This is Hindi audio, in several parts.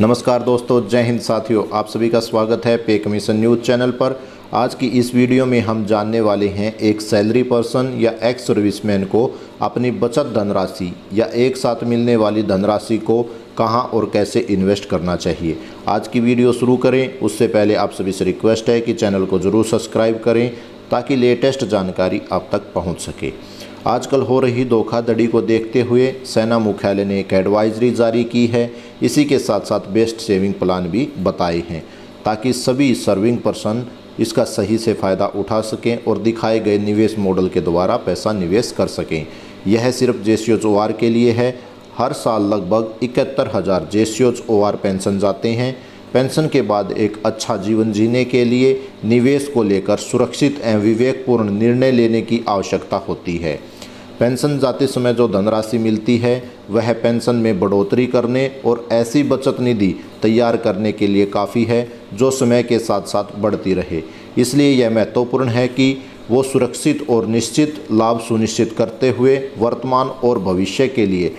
नमस्कार दोस्तों, जय हिंद साथियों। आप सभी का स्वागत है पे कमीशन न्यूज़ चैनल पर। आज की इस वीडियो में हम जानने वाले हैं एक सैलरी पर्सन या एक्स सर्विसमैन को अपनी बचत धनराशि या एक साथ मिलने वाली धनराशि को कहां और कैसे इन्वेस्ट करना चाहिए। आज की वीडियो शुरू करें उससे पहले आप सभी से रिक्वेस्ट है कि चैनल को ज़रूर सब्सक्राइब करें ताकि लेटेस्ट जानकारी आप तक पहुँच सके। आजकल हो रही धोखाधड़ी को देखते हुए सेना मुख्यालय ने एक एडवाइजरी जारी की है। इसी के साथ साथ बेस्ट सेविंग प्लान भी बताए हैं ताकि सभी सर्विंग पर्सन इसका सही से फ़ायदा उठा सकें और दिखाए गए निवेश मॉडल के द्वारा पैसा निवेश कर सकें। यह सिर्फ JCOR के लिए है। हर साल लगभग 71,000 JCOR पेंशन जाते हैं। पेंशन के बाद एक अच्छा जीवन जीने के लिए निवेश को लेकर सुरक्षित एवं विवेकपूर्ण निर्णय लेने की आवश्यकता होती है। पेंशन जाते समय जो धनराशि मिलती है वह पेंशन में बढ़ोतरी करने और ऐसी बचत निधि तैयार करने के लिए काफ़ी है जो समय के साथ साथ बढ़ती रहे। इसलिए यह महत्वपूर्ण है कि वो सुरक्षित और निश्चित लाभ सुनिश्चित करते हुए वर्तमान और भविष्य के लिए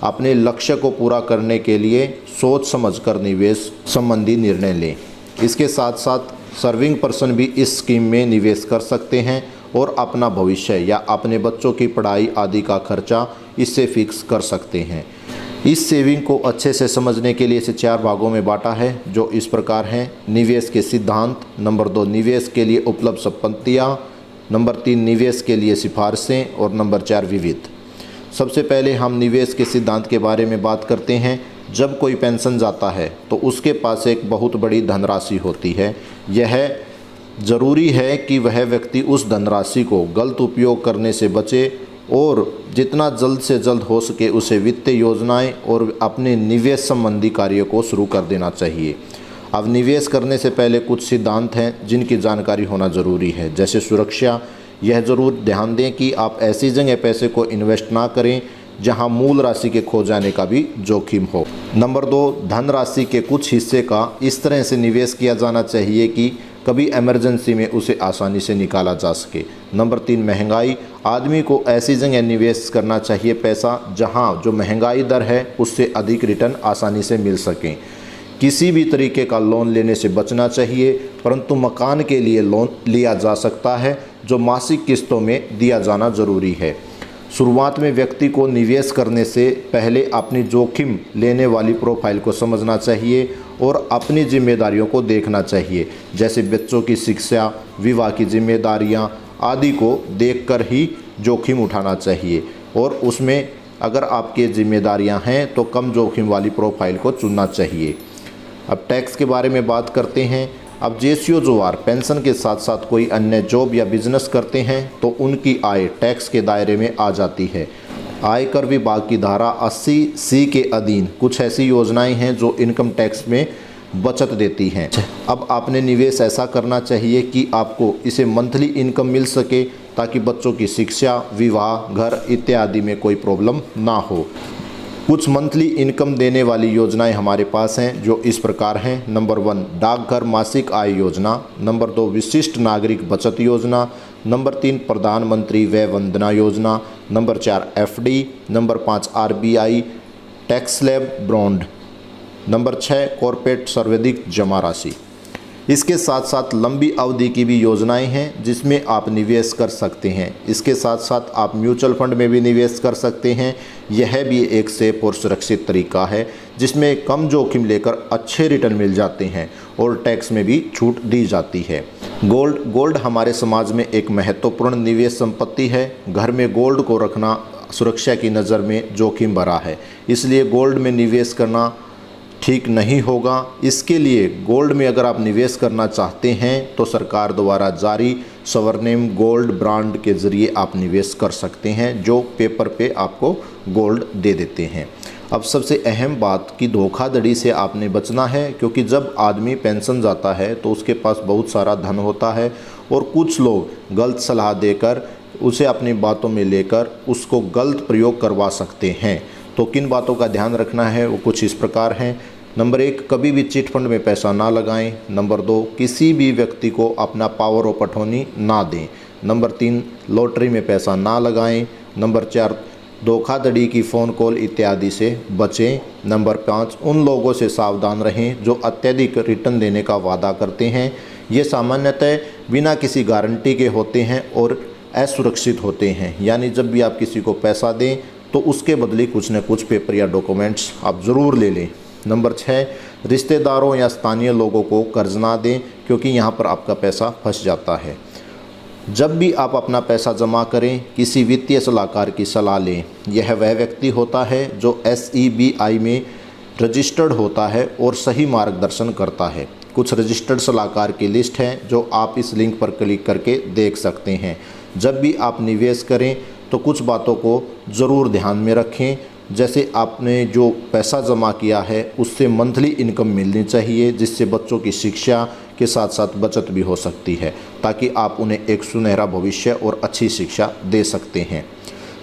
अपने लक्ष्य को पूरा करने के लिए सोच समझकर निवेश संबंधी निर्णय लें। इसके साथ साथ सर्विंग पर्सन भी इस स्कीम में निवेश कर सकते हैं और अपना भविष्य या अपने बच्चों की पढ़ाई आदि का खर्चा इससे फिक्स कर सकते हैं। इस सेविंग को अच्छे से समझने के लिए इसे 4 भागों में बांटा है जो इस प्रकार हैं। निवेश के सिद्धांत, नंबर 2 निवेश के लिए उपलब्ध संपत्तियाँ, नंबर 3 निवेश के लिए सिफारिशें और नंबर 4 विविध। सबसे पहले हम निवेश के सिद्धांत के बारे में बात करते हैं। जब कोई पेंशन जाता है तो उसके पास एक बहुत बड़ी धनराशि होती है। यह ज़रूरी है कि वह व्यक्ति उस धनराशि को गलत उपयोग करने से बचे और जितना जल्द से जल्द हो सके उसे वित्तीय योजनाएं और अपने निवेश संबंधी कार्यों को शुरू कर देना चाहिए। अब निवेश करने से पहले कुछ सिद्धांत हैं जिनकी जानकारी होना ज़रूरी है, जैसे सुरक्षा। यह ज़रूर ध्यान दें कि आप ऐसी जगह पैसे को इन्वेस्ट ना करें जहां मूल राशि के खो जाने का भी जोखिम हो। नंबर 2 धनराशि के कुछ हिस्से का इस तरह से निवेश किया जाना चाहिए कि कभी इमरजेंसी में उसे आसानी से निकाला जा सके। नंबर 3 महंगाई। आदमी को ऐसी जगह निवेश करना चाहिए पैसा जहां जो महंगाई दर है उससे अधिक रिटर्न आसानी से मिल सकें। किसी भी तरीके का लोन लेने से बचना चाहिए, परंतु मकान के लिए लोन लिया जा सकता है जो मासिक किस्तों में दिया जाना ज़रूरी है। शुरुआत में व्यक्ति को निवेश करने से पहले अपनी जोखिम लेने वाली प्रोफाइल को समझना चाहिए और अपनी जिम्मेदारियों को देखना चाहिए, जैसे बच्चों की शिक्षा, विवाह की जिम्मेदारियां आदि को देखकर ही जोखिम उठाना चाहिए और उसमें अगर आपकी जिम्मेदारियां हैं तो कम जोखिम वाली प्रोफाइल को चुनना चाहिए। अब टैक्स के बारे में बात करते हैं। अब JCOR पेंशन के साथ साथ कोई अन्य जॉब या बिजनेस करते हैं तो उनकी आय टैक्स के दायरे में आ जाती है। आयकर विभाग की धारा 80C के अधीन कुछ ऐसी योजनाएं हैं जो इनकम टैक्स में बचत देती हैं। अब आपने निवेश ऐसा करना चाहिए कि आपको इसे मंथली इनकम मिल सके ताकि बच्चों की शिक्षा, विवाह, घर इत्यादि में कोई प्रॉब्लम ना हो। कुछ मंथली इनकम देने वाली योजनाएं हमारे पास हैं जो इस प्रकार हैं। नंबर 1 डाकघर मासिक आय योजना, नंबर 2 विशिष्ट नागरिक बचत योजना, नंबर 3 प्रधानमंत्री वय Vandana Yojana, number 4 FD, number 5 RBI tax slab bond, number 6 corporate सर्वाधिक जमा राशि। इसके साथ साथ लंबी अवधि की भी योजनाएं हैं जिसमें आप निवेश कर सकते हैं। इसके साथ साथ आप म्यूचुअल फंड में भी निवेश कर सकते हैं। यह भी एक सेफ और सुरक्षित तरीका है जिसमें कम जोखिम लेकर अच्छे रिटर्न मिल जाते हैं और टैक्स में भी छूट दी जाती है। गोल्ड हमारे समाज में एक महत्वपूर्ण निवेश संपत्ति है। घर में गोल्ड को रखना सुरक्षा की नज़र में जोखिम भरा है, इसलिए गोल्ड में निवेश करना ठीक नहीं होगा। इसके लिए गोल्ड में अगर आप निवेश करना चाहते हैं तो सरकार द्वारा जारी स्वर्णिम गोल्ड ब्रांड के ज़रिए आप निवेश कर सकते हैं जो पेपर पे आपको गोल्ड दे देते हैं। अब सबसे अहम बात कि धोखाधड़ी से आपने बचना है, क्योंकि जब आदमी पेंशन जाता है तो उसके पास बहुत सारा धन होता है और कुछ लोग गलत सलाह देकर उसे अपनी बातों में लेकर उसको गलत प्रयोग करवा सकते हैं। तो किन बातों का ध्यान रखना है वो कुछ इस प्रकार हैं। नंबर 1 कभी भी चिट फंड में पैसा ना लगाएं। नंबर 2 किसी भी व्यक्ति को अपना पावर ऑफ अटॉर्नी ना दें। नंबर 3 लॉटरी में पैसा ना लगाएं। नंबर 4 धोखाधड़ी की फ़ोन कॉल इत्यादि से बचें। नंबर 5, उन लोगों से सावधान रहें जो अत्यधिक रिटर्न देने का वादा करते हैं। ये सामान्यतः बिना किसी गारंटी के होते हैं और असुरक्षित होते हैं, यानी जब भी आप किसी को पैसा दें तो उसके बदले कुछ न कुछ पेपर या डॉक्यूमेंट्स आप ज़रूर ले लें। नंबर 6, रिश्तेदारों या स्थानीय लोगों को कर्ज ना दें, क्योंकि यहाँ पर आपका पैसा फंस जाता है। जब भी आप अपना पैसा जमा करें, किसी वित्तीय सलाहकार की सलाह लें। यह वह व्यक्ति होता है जो SEBI में रजिस्टर्ड होता है और सही मार्गदर्शन करता है। कुछ रजिस्टर्ड सलाहकार की लिस्ट है जो आप इस लिंक पर क्लिक करके देख सकते हैं। जब भी आप निवेश करें तो कुछ बातों को ज़रूर ध्यान में रखें, जैसे आपने जो पैसा जमा किया है उससे मंथली इनकम मिलनी चाहिए, जिससे बच्चों की शिक्षा के साथ साथ बचत भी हो सकती है, ताकि आप उन्हें एक सुनहरा भविष्य और अच्छी शिक्षा दे सकते हैं।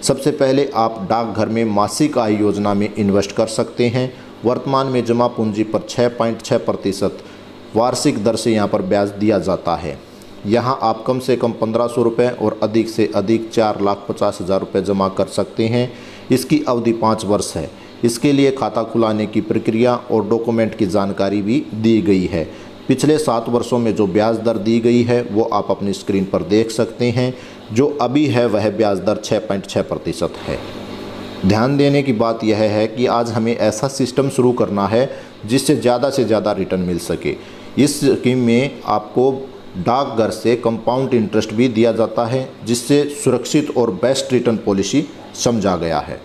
सबसे पहले आप डाकघर में मासिक आय योजना में इन्वेस्ट कर सकते हैं। वर्तमान में जमा पूंजी पर 6.6% वार्षिक दर से यहाँ पर ब्याज दिया जाता है। यहाँ आप कम से कम 1500 रुपये और अधिक से अधिक 4,50,000 रुपये जमा कर सकते हैं। इसकी अवधि 5 वर्ष है। इसके लिए खाता खुलाने की प्रक्रिया और डॉक्यूमेंट की जानकारी भी दी गई है। पिछले 7 वर्षों में जो ब्याज दर दी गई है वो आप अपनी स्क्रीन पर देख सकते हैं। जो अभी है वह ब्याज दर 6.6% है। ध्यान देने की बात यह है कि आज हमें ऐसा सिस्टम शुरू करना है जिससे ज़्यादा से ज़्यादा रिटर्न मिल सके। इस स्कीम में आपको डाकघर से कंपाउंड इंटरेस्ट भी दिया जाता है, जिससे सुरक्षित और बेस्ट रिटर्न पॉलिसी समझा गया है।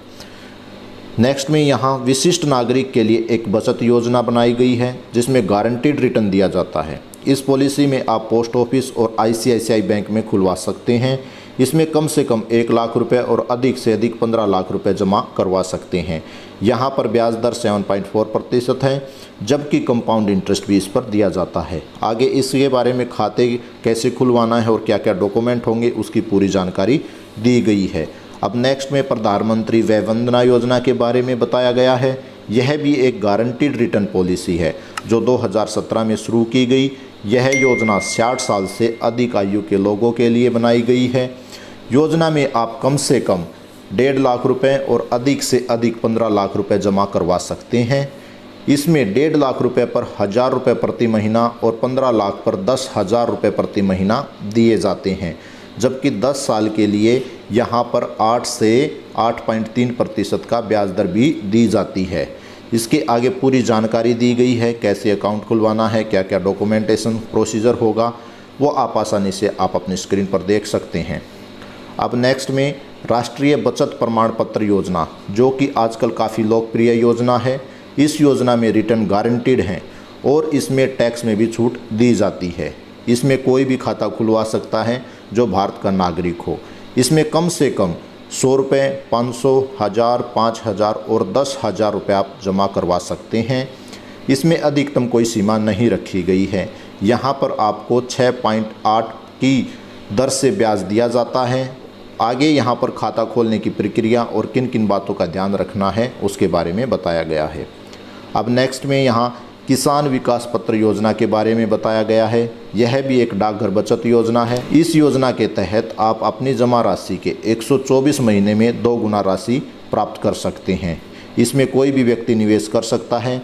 नेक्स्ट में यहाँ विशिष्ट नागरिक के लिए एक बचत योजना बनाई गई है जिसमें गारंटीड रिटर्न दिया जाता है। इस पॉलिसी में आप पोस्ट ऑफिस और ICICI बैंक में खुलवा सकते हैं। इसमें कम से कम 1 लाख रुपए और अधिक से अधिक 15 लाख रुपए जमा करवा सकते हैं। यहाँ पर ब्याज दर 7.4% है, जबकि कंपाउंड इंटरेस्ट भी इस पर दिया जाता है। आगे इसके बारे में खाते कैसे खुलवाना है और क्या क्या डॉक्यूमेंट होंगे उसकी पूरी जानकारी दी गई है। अब नेक्स्ट में प्रधानमंत्री वय वंदना योजना के बारे में बताया गया है। यह भी एक गारंटीड रिटर्न पॉलिसी है जो 2017 में शुरू की गई। यह योजना 60 साल से अधिक आयु के लोगों के लिए बनाई गई है। योजना में आप कम से कम 1.5 लाख रुपए और अधिक से अधिक 15 लाख रुपए जमा करवा सकते हैं। इसमें 1.5 लाख रुपए पर 1000 रुपये प्रति महीना और 15 लाख पर 10,000 रुपये प्रति महीना दिए जाते हैं, जबकि 10 साल के लिए यहाँ पर 8 से 8.3% का ब्याज दर भी दी जाती है। इसके आगे पूरी जानकारी दी गई है, कैसे अकाउंट खुलवाना है, क्या क्या डॉक्यूमेंटेशन प्रोसीजर होगा, वो आप आसानी से आप अपनी स्क्रीन पर देख सकते हैं। अब नेक्स्ट में राष्ट्रीय बचत प्रमाण पत्र योजना, जो कि आजकल काफ़ी लोकप्रिय योजना है। इस योजना में रिटर्न गारंटीड हैं और इसमें टैक्स में भी छूट दी जाती है। इसमें कोई भी खाता खुलवा सकता है जो भारत का नागरिक हो। इसमें कम से कम 100 रुपये, 500, 1000, 5000 और 10,000 रुपये आप जमा करवा सकते हैं। इसमें अधिकतम कोई सीमा नहीं रखी गई है। यहाँ पर आपको 6.8 की दर से ब्याज दिया जाता है। आगे यहाँ पर खाता खोलने की प्रक्रिया और किन किन बातों का ध्यान रखना है उसके बारे में बताया गया है। अब नेक्स्ट में यहाँ किसान विकास पत्र योजना के बारे में बताया गया है। यह भी एक डाकघर बचत योजना है। इस योजना के तहत आप अपनी जमा राशि के 124 महीने में 2 गुना राशि प्राप्त कर सकते हैं। इसमें कोई भी व्यक्ति निवेश कर सकता है।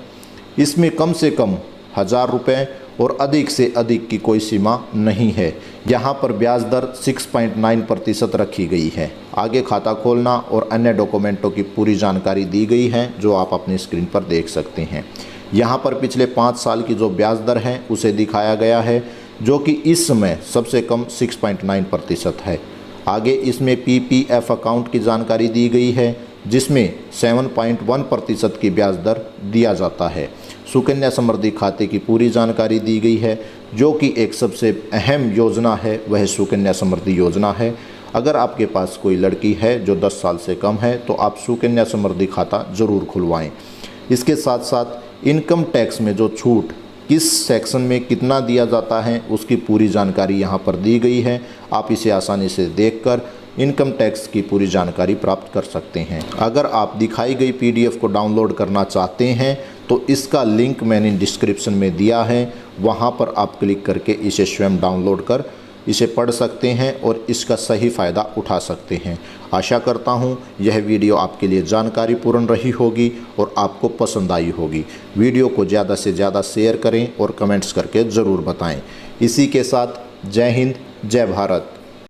इसमें कम से कम 1000 रुपये और अधिक से अधिक की कोई सीमा नहीं है। यहाँ पर ब्याज दर 6.9% रखी गई है। आगे खाता खोलना और अन्य डॉक्यूमेंटों की पूरी जानकारी दी गई है जो आप अपनी स्क्रीन पर देख सकते हैं। यहाँ पर पिछले 5 साल की जो ब्याज दर है उसे दिखाया गया है, जो कि इस समय सबसे कम 6.9% है। आगे इसमें PPF अकाउंट की जानकारी दी गई है, जिसमें 7.1% की ब्याज दर दिया जाता है। सुकन्या समृद्धि खाते की पूरी जानकारी दी गई है, जो कि एक सबसे अहम योजना है, वह सुकन्या समृद्धि योजना है। अगर आपके पास कोई लड़की है जो 10 साल से कम है तो आप सुकन्या समृद्धि खाता ज़रूर खुलवाएं। इसके साथ साथ इनकम टैक्स में जो छूट किस सेक्शन में कितना दिया जाता है उसकी पूरी जानकारी यहाँ पर दी गई है। आप इसे आसानी से देखकर इनकम टैक्स की पूरी जानकारी प्राप्त कर सकते हैं। अगर आप दिखाई गई PDF को डाउनलोड करना चाहते हैं तो इसका लिंक मैंने डिस्क्रिप्शन में दिया है, वहाँ पर आप क्लिक करके इसे स्वयं डाउनलोड कर इसे पढ़ सकते हैं और इसका सही फ़ायदा उठा सकते हैं। आशा करता हूँ यह वीडियो आपके लिए जानकारीपूर्ण रही होगी और आपको पसंद आई होगी। वीडियो को ज़्यादा से ज़्यादा शेयर करें और कमेंट्स करके ज़रूर बताएं। इसी के साथ जय हिंद, जय भारत।